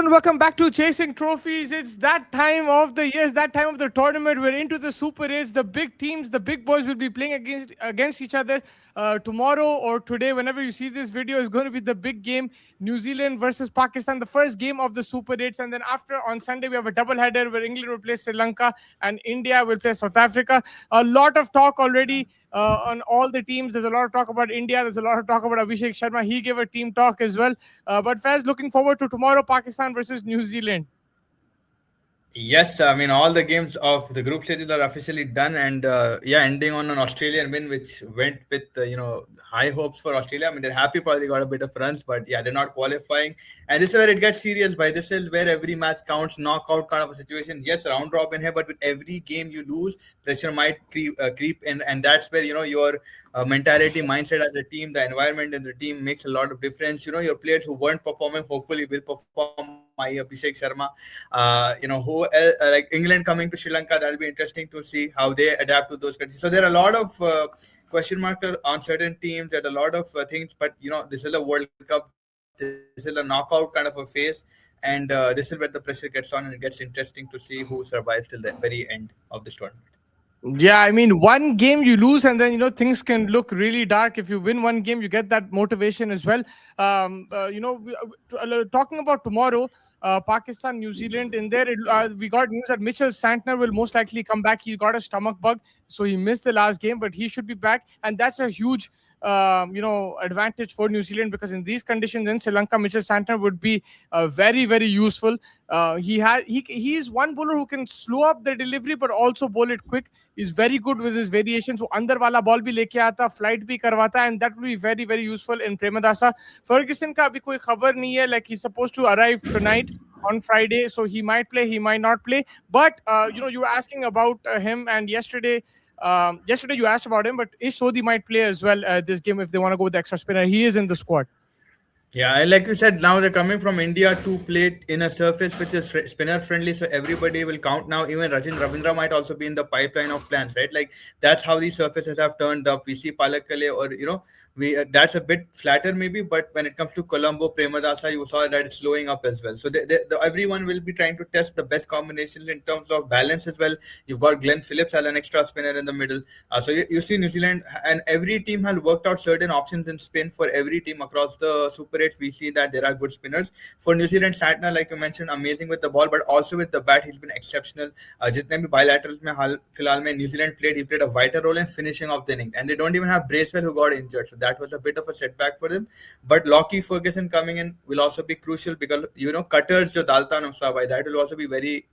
everyone, welcome back to Chasing Trophies. It's that time of the year, it's that time of the tournament. We're into the Super 8's. The big teams, the big boys will be playing against each other tomorrow or today. Whenever you see this video, is going to be the big game, New Zealand versus Pakistan, the first game of the Super 8's. And then after, on Sunday, we have a double header where England will play Sri Lanka and India will play South Africa. A lot of talk already on all the teams. There's a lot of talk about India. There's a lot of talk about Abhishek Sharma. He gave a team talk as well. But Faz, looking forward to tomorrow, Pakistan versus New Zealand. Yes, I mean all the games of the group stages are officially done, and ending on an Australian win, which went with high hopes for Australia. I mean they're happy, probably got a bit of runs, but yeah, they're not qualifying, and this is where it gets serious. By this is where every match counts, knockout kind of a situation. Yes, round robin here, but with every game you lose, pressure might creep in, and that's where your mentality, mindset as a team, the environment in the team makes a lot of difference. Your players who weren't performing hopefully will perform. Abhishek Sharma, who like England coming to Sri Lanka, that'll be interesting to see how they adapt to those countries. So there are a lot of question marks on certain teams. There's a lot of things, but this is a World Cup. This is a knockout kind of a phase, and this is where the pressure gets on, and it gets interesting to see who survives till the very end of this tournament. Yeah, I mean, one game you lose, and then things can look really dark. If you win one game, you get that motivation as well. Talking about tomorrow, Pakistan, New Zealand. In there, we got news that Mitchell Santner will most likely come back. He got a stomach bug, so he missed the last game, but he should be back, and that's a huge advantage for New Zealand, because in these conditions in Sri Lanka, Mitchell Santner would be very, very useful. He is one bowler who can slow up the delivery but also bowl it quick. He's very good with his variations. So andar wala ball bhi leke aata, flight bhi karwata, and that will be very, very useful in Premadasa. Ferguson ka abhi koi khabar nahi hai. Like, he's supposed to arrive tonight on Friday, so he might play, he might not play. But you were asking about him, and yesterday you asked about him, but Ish Sodhi might play as well this game if they want to go with the extra spinner. He is in the squad. Yeah, like you said, now they're coming from India to play in a surface which is spinner friendly, so everybody will count now. Even Rajin Ravindra might also be in the pipeline of plans, right? Like, that's how these surfaces have turned up. We see Palakkale, or that's a bit flatter maybe, but when it comes to Colombo, Premadasa, you saw that it's slowing up as well. So everyone will be trying to test the best combinations in terms of balance as well. You've got Glenn Phillips as an extra spinner in the middle. So you see New Zealand, and every team has worked out certain options in spin for every team across the Super 8. We see that there are good spinners. For New Zealand, Santner, like you mentioned, amazing with the ball, but also with the bat, he's been exceptional. Jitne bhi bilaterals mein filhal mein New Zealand played, he played a vital role in finishing off the innings. And they don't even have Bracewell, who got injured. So that was a bit of a setback for them. But Lockie Ferguson coming in will also be crucial, because cutters jo dalta na uska bhai, that will also be very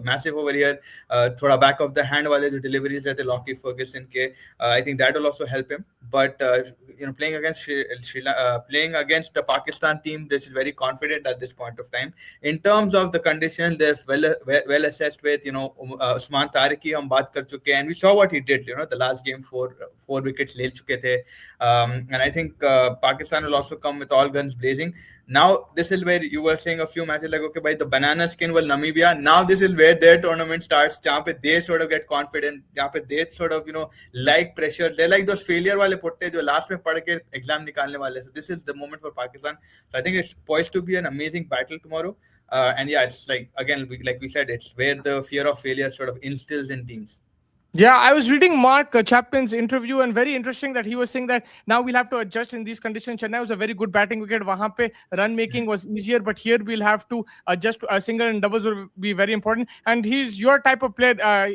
massive over here. Thoda back of the hand wale jo deliveries rehte Lockie Ferguson ke, I think that will also help him. But playing against the Pakistan team, this is very confident at this point of time. In terms of the conditions, they're well assessed with Usman Tariq hum baat kar chuke, and we saw what he did. The last game, four wickets le chuke the, and I think Pakistan will also come with all guns blazing. Now this is where you were saying a few matches like, okay, by the banana skin will Namibia. Now this is where their tournament starts. Jahan pe they sort of get confident. Jahan pe they sort of like pressure. They're like those failure wale putte jo last mein pad ke exam nikalne wale. So this is the moment for Pakistan. So I think it's poised to be an amazing battle tomorrow. And yeah, it's like, again, like we said, it's where the fear of failure sort of instills in teams. Yeah, I was reading Mark Chapman's interview, and very interesting that he was saying that now we'll have to adjust in these conditions. Chennai was a very good batting wicket. Wahan pe run making was easier, but here we'll have to adjust. Single and doubles will be very important. And he's your type of player.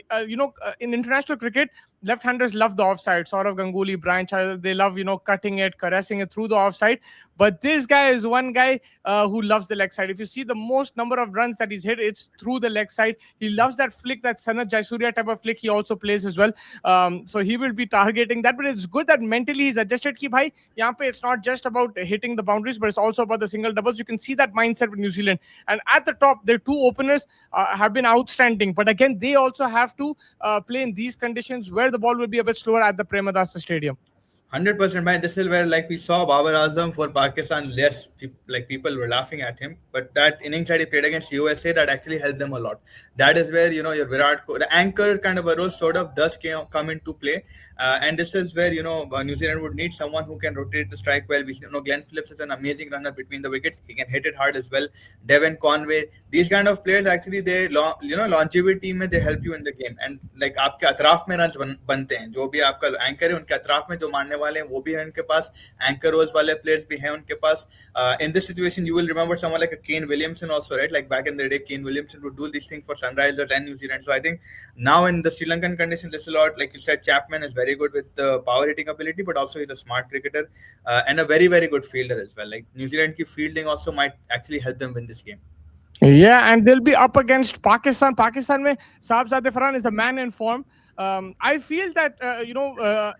In international cricket, left-handers love the offside. Saurav Ganguly, Brian Chahal, they love cutting it, caressing it through the offside. But this guy is one guy who loves the leg side. If you see the most number of runs that he's hit, it's through the leg side. He loves that flick, that Sanat Jayasuriya type of flick. He also plays as well. So he will be targeting that. But it's good that mentally he's adjusted. Ki bhai, yahan pe it's not just about hitting the boundaries, but it's also about the single doubles. You can see that mindset with New Zealand. And at the top, their two openers have been outstanding. But again, they also have to play in these conditions where the ball will be a bit slower at the Premadasa Stadium. 100%, man. This is where like we saw Babar Azam for Pakistan less like people were laughing at him, but that innings that he played against USA that actually helped them a lot. That is where your the anchor kind of a role sort of does come into play, and this is where New Zealand would need someone who can rotate the strike well. We Glenn Phillips is an amazing runner between the wickets. He can hit it hard as well. Devon Conway, these kind of players actually they longevity में they help you in the game, and like आपके अतराफ में runs बनते हैं. जो भी आपका anchor है उनके अतराफ में जो मारने वाले हैं वो भी है उनके पास. एंकर रोल्स वाले प्लेयर्स भी हैं उनके पास. In this situation you will remember someone like a Kane Williamson also, right? Like back in the day Kane Williamson would do these things for Sunrisers and New Zealand. So I think now in the Sri Lankan conditions it's a lot, like you said, Chapman is very good with the power hitting ability, but also he's a smart cricketer, and a very very good fielder as well. Like New Zealand ki fielding also might actually help them win this game. Yeah, and they'll be up against Pakistan. Pakistan mein Saabzadeh Farhan is the man in form. I feel that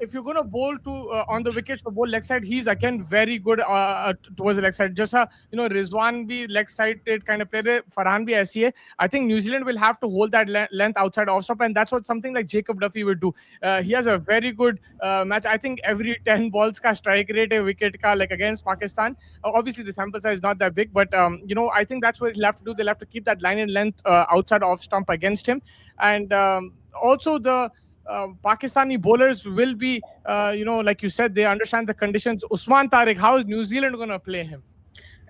if you're going to bowl to on the wickets for bowl leg side, he's again very good towards the leg side. Just Rizwan bhi leg sided kind of player, Farhan bhi aisi hai. I think New Zealand will have to hold that length outside off stop, and that's what something like Jacob Duffy would do. He has a very good match. I think every 10 balls ka strike rate hai wicket ka, like against Pakistan. Obviously the sample size is not that big, but I think that's what he'll have to do. They'll have to keep that line in length outside off stump against him, and also the Pakistani bowlers will be, like you said, they understand the conditions. Usman Tariq, how is New Zealand going to play him?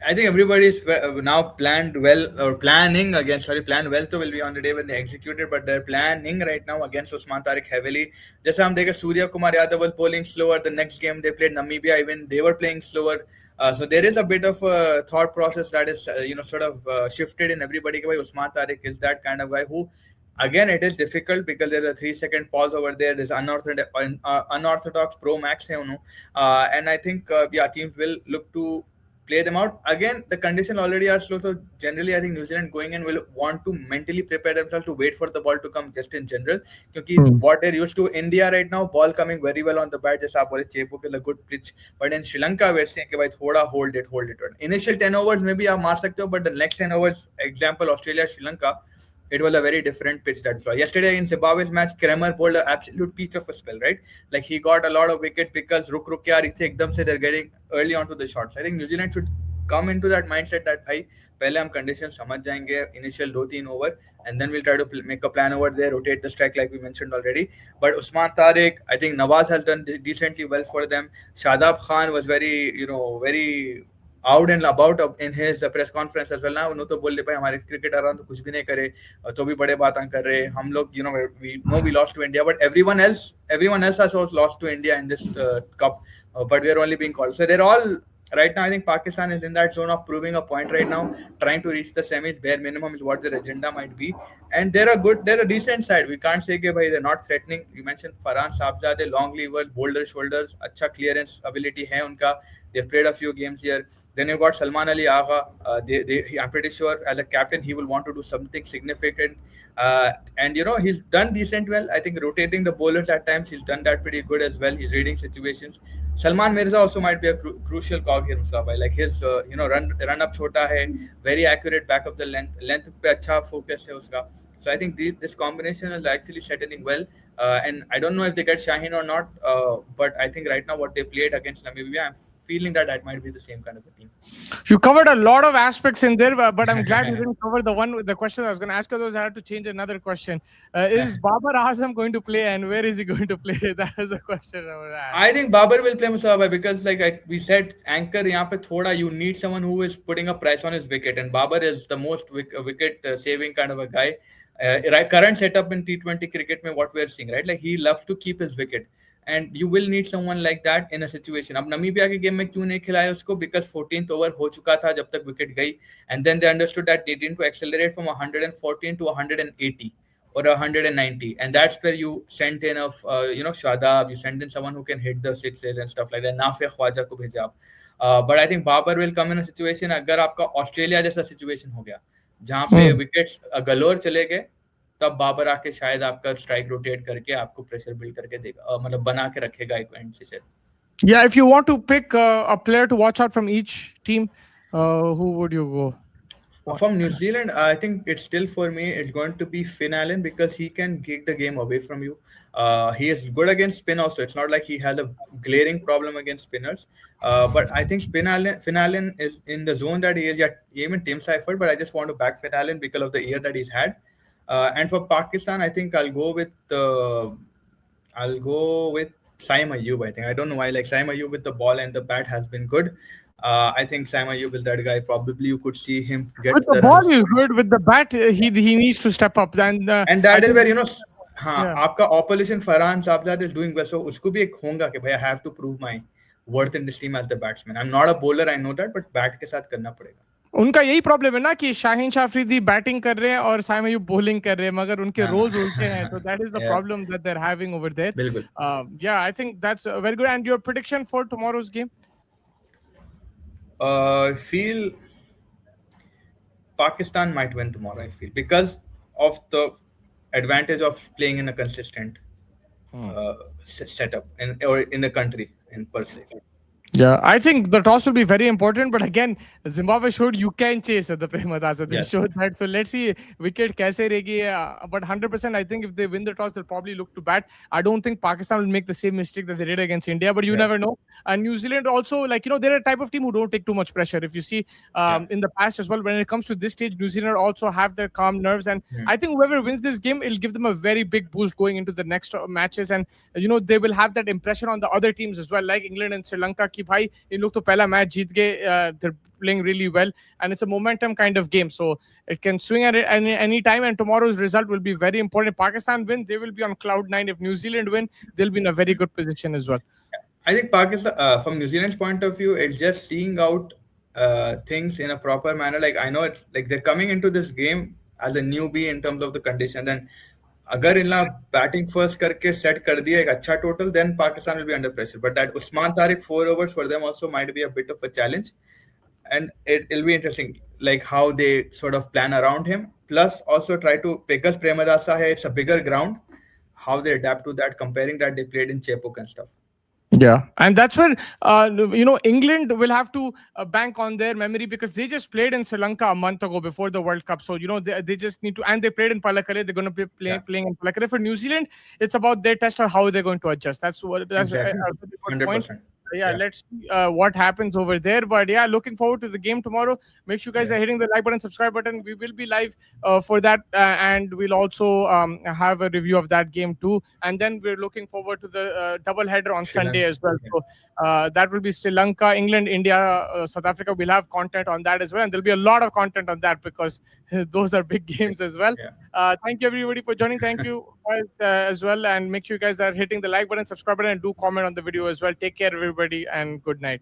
I think everybody is now planned well or planning against. Sorry, plan well. So will be on the day when they execute it, but they're planning right now against Usman Tariq heavily. Just हम देखे Surya Kumar Yadav was bowling slower. The next game they played Namibia, even they were playing slower. So there is a bit of a thought process that is sort of shifted in everybody. Usman Tariq is that kind of guy who. Again, it is difficult because there's a 3-second pause over there. There's unorthodox pro max, and I think teams will look to play them out. Again, the conditions already are slow, so generally I think New Zealand going in will want to mentally prepare themselves to wait for the ball to come just in general. Because what they're used to India right now, ball coming very well on the bat, just आप बोले Chepo के good pitch. But in Sri Lanka, we're saying कि भाई थोड़ा hold it. Initial 10 overs maybe आप मार सकते हो, but the next 10 overs, example Australia, Sri Lanka, it was a very different pitch. That's why yesterday in Zimbabwe's match, Kramer bowled an absolute piece of a spell, right? Like he got a lot of wickets because ruk ke aa rahi thi ekdam se they're getting early onto the shots. I think New Zealand should come into that mindset that bhai pehle hum conditions samajh jayenge initial 2-3 over, and then we'll try to make a plan over there, rotate the strike like we mentioned already. But Usman Tariq, I think Nawaz has done decently well for them. Shadab Khan was very out and about in his press conference as well. ना उन्होंने तो बोल ले भाई हमारे cricketer तो कुछ भी नहीं करे तो भी बड़े बातें कर रहे हम लोग we lost to India, but everyone else has also lost to India in this cup, but we are only being called. So they're all right now. I think Pakistan is in that zone of proving a point right now, trying to reach the semis. Bare minimum is what their agenda might be, and they're a decent side. We can't say that they're not threatening. You mentioned Farhan Saabzadeh, long lever, boulder shoulders, अच्छा clearance ability है उनका. They've played a few games here. Then you've got Salman Ali Agha. I'm pretty sure as a captain he will want to do something significant. And he's done decent well. I think rotating the bowlers at times he's done that pretty good as well. He's reading situations. Salman Mirza also might be a crucial cog here, Mustafa. Like his run up chota hai, very accurate back of the length pe acha focus hai uska. So I think this combination is actually settling well. And I don't know if they get Shaheen or not, but I think right now what they played against Namibia, I'm feeling that might be the same kind of a team. You covered a lot of aspects in there, but I'm glad you didn't cover the question I was going to ask. Otherwise, I had to change another question. Is Babar Azam going to play, and where is he going to play? That is the question I was asking. I think Babar will play Mustafa because, like we said, anchor यहाँ पे थोड़ा you need someone who is putting a price on his wicket, and Babar is the most wicket saving kind of a guy. Current setup in T20 cricket में what we are seeing, right? Like he loves to keep his wicket. And you will need someone like that in a situation. अब Namibia के game में क्यों नहीं खिलाया उसको? Because 14th over हो चुका था जब तक विकेट गई, and then they understood that they need to accelerate from 114 to 180 or 190, and that's where you sent in Shadab, you send in someone who can hit the sixes and stuff like that. Nafia Khwaja को भेजा आप. But I think Babar will come in a situation अगर आपका Australia जैसा situation हो गया जहाँ पे विकेट्स गलोर चले गए, तब बाबर आके शायद आपका स्ट्राइक रोटेट करके आपको प्रेशर बिल्ड करके देगा, मतलब बना के रखेगा एक एंड से. Yeah, if you want to pick a player to watch out from each team, who would you go? From New Zealand, I think it's still for me. It's going to be Finn Allen because he can kick the game away from you. He is good against spin also. It's not like he has a glaring problem against spinners. But I think Finn Allen is in the zone that he is. Yeah, even Tim Seifert. But I just want to back Finn Allen because of the year that he's had. And for Pakistan, I think I'll go with Saim Ayub. I think I don't know why. Like Saim Ayub with the ball and the bat has been good. I think Saim Ayub is that guy. Probably you could see him With get the the ball runs. is good. With the bat, he needs to step up. And And I that is think where हाँ yeah. आपका opposition Farhan Sabzad is doing well. So उसको भी एक होगा कि भाई I have to prove my worth in this team as the batsman. I'm not a bowler, I know that, but bat के साथ करना पड़ेगा. उनका यही प्रॉब्लम है ना कि शाहीन शाह अफरीदी बैटिंग कर रहे हैं और साइम अयूब बॉलिंग कर रहे हैं मगर उनके हाँ रोल्स उल्टे हैं तो that is the yeah, problem that they are having over there बिल्कुल. Yeah I think that's very good and your prediction for tomorrow's game I feel Pakistan might win tomorrow. I feel because of the advantage of playing in a consistent setup or in the country in per se. Yeah, I think the toss will be very important. But again, Zimbabwe showed you can chase at the Premadasa. They Yes. showed that. So let's see wicket kaise regi. But 100%, I think if they win the toss, they'll probably look to bat. I don't think Pakistan will make the same mistake that they did against India. But you Yeah. never know. And New Zealand also, like, they're a type of team who don't take too much pressure. If you see in the past as well, when it comes to this stage, New Zealand also have their calm nerves. And I think whoever wins this game, it'll give them a very big boost going into the next matches. And, they will have that impression on the other teams as well, like England and Sri Lanka. Ki bhai, in look to pehla match jeet gaye, they're playing really well, and it's a momentum kind of game, so it can swing at any time. And tomorrow's result will be very important. If Pakistan win, they will be on cloud nine. If New Zealand win, they'll be in a very good position as well. I think Pakistan, from New Zealand's point of view, it's just seeing out things in a proper manner. Like I know it's like they're coming into this game as a newbie in terms of the condition. Then, अगर इनला batting first करके set कर दिया एक अच्छा total, then Pakistan will be under pressure. But that Usman Tariq 4 overs for them also might be a bit of a challenge, and it'll be interesting like how they sort of plan around him. Plus, also try to because Premadasa hai, it's a bigger ground. How they adapt to that, comparing that they played in Chepuk and stuff. Yeah, and that's where England will have to bank on their memory because they just played in Sri Lanka a month ago before the World Cup. So they just need to, and they played in Palakare. They're going to be playing in Palakare. For New Zealand, it's about their test or how they're going to adjust. That's Exactly. a good point. 100%. Yeah, let's see what happens over there. But yeah, looking forward to the game tomorrow. Make sure you guys are hitting the like button, subscribe button. We will be live for that, and we'll also have a review of that game too. And then we're looking forward to the double header on Sunday as well. So that will be Sri Lanka, England, India, South Africa. We'll have content on that as well, and there'll be a lot of content on that because those are big games as well. Thank you everybody for joining. Thank you guys as well, and make sure you guys are hitting the like button, subscribe button, and do comment on the video as well. Take care everybody, and good night.